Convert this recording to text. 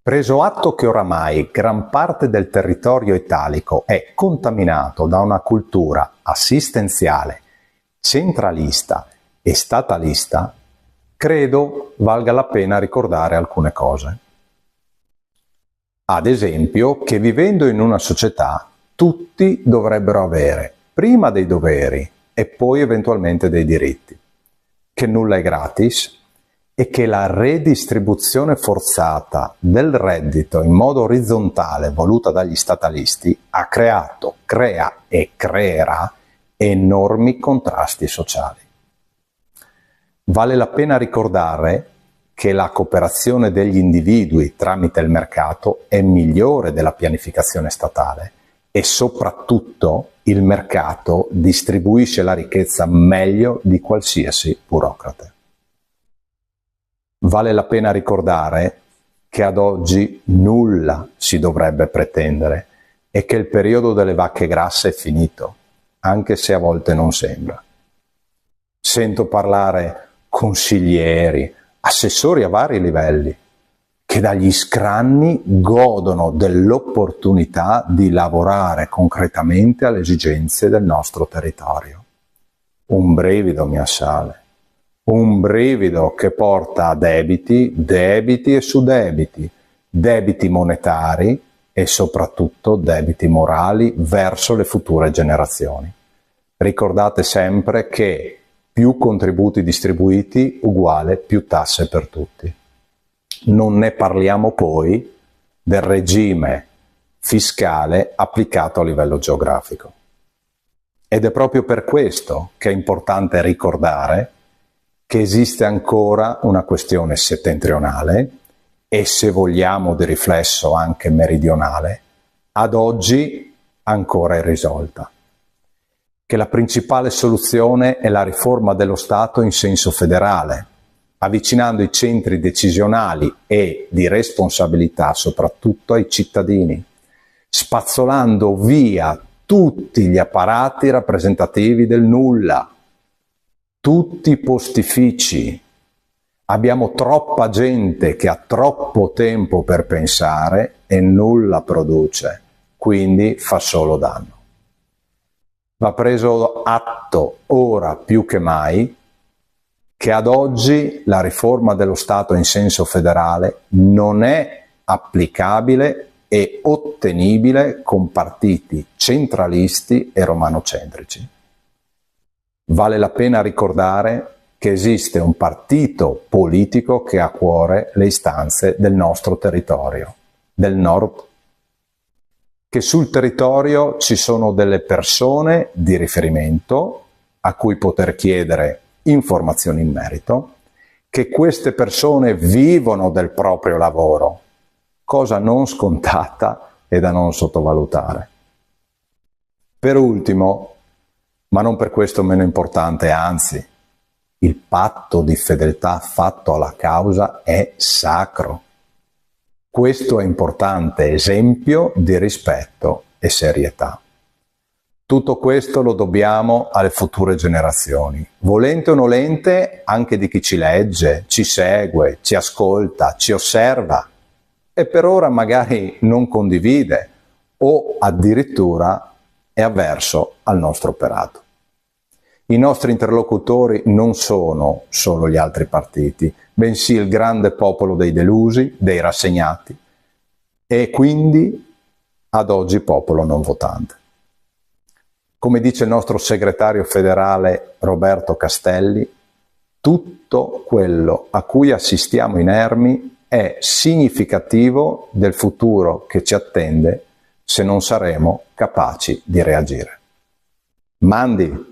Preso atto che oramai gran parte del territorio italico è contaminato da una cultura assistenziale, centralista e statalista, credo valga la pena ricordare alcune cose. Ad esempio, che vivendo in una società tutti dovrebbero avere prima dei doveri e poi eventualmente dei diritti, che nulla è gratis e che la redistribuzione forzata del reddito in modo orizzontale voluta dagli statalisti ha creato, crea e creerà enormi contrasti sociali. Vale la pena ricordare che la cooperazione degli individui tramite il mercato è migliore della pianificazione statale e soprattutto il mercato distribuisce la ricchezza meglio di qualsiasi burocrate. Vale la pena ricordare che ad oggi nulla si dovrebbe pretendere e che il periodo delle vacche grasse è finito, anche se a volte non sembra. Sento parlare consiglieri, assessori a vari livelli, che dagli scranni godono dell'opportunità di lavorare concretamente alle esigenze del nostro territorio. Un brivido mi assale. Un brivido che porta a debiti, debiti e su debiti, debiti monetari e soprattutto debiti morali verso le future generazioni. Ricordate sempre che più contributi distribuiti uguale più tasse per tutti. Non ne parliamo poi del regime fiscale applicato a livello geografico. Ed è proprio per questo che è importante ricordare che esiste ancora una questione settentrionale e, se vogliamo di riflesso anche meridionale, ad oggi ancora irrisolta. Che la principale soluzione è la riforma dello Stato in senso federale, avvicinando i centri decisionali e di responsabilità soprattutto ai cittadini, spazzolando via tutti gli apparati rappresentativi del nulla, tutti postifici. Abbiamo troppa gente che ha troppo tempo per pensare e nulla produce, quindi fa solo danno. Va preso atto ora più che mai che ad oggi la riforma dello Stato in senso federale non è applicabile e ottenibile con partiti centralisti e romanocentrici. Vale la pena ricordare che esiste un partito politico che ha a cuore le istanze del nostro territorio, del Nord, che sul territorio ci sono delle persone di riferimento a cui poter chiedere informazioni in merito, che queste persone vivono del proprio lavoro, cosa non scontata e da non sottovalutare. Per ultimo, ma non per questo meno importante, anzi, il patto di fedeltà fatto alla causa è sacro. Questo è importante esempio di rispetto e serietà. Tutto questo lo dobbiamo alle future generazioni, volente o nolente anche di chi ci legge, ci segue, ci ascolta, ci osserva e per ora magari non condivide o addirittura è avverso al nostro operato. I nostri interlocutori non sono solo gli altri partiti, bensì il grande popolo dei delusi, dei rassegnati e quindi ad oggi popolo non votante. Come dice il nostro segretario federale Roberto Castelli, tutto quello a cui assistiamo inermi è significativo del futuro che ci attende se non saremo capaci di reagire. Mandi!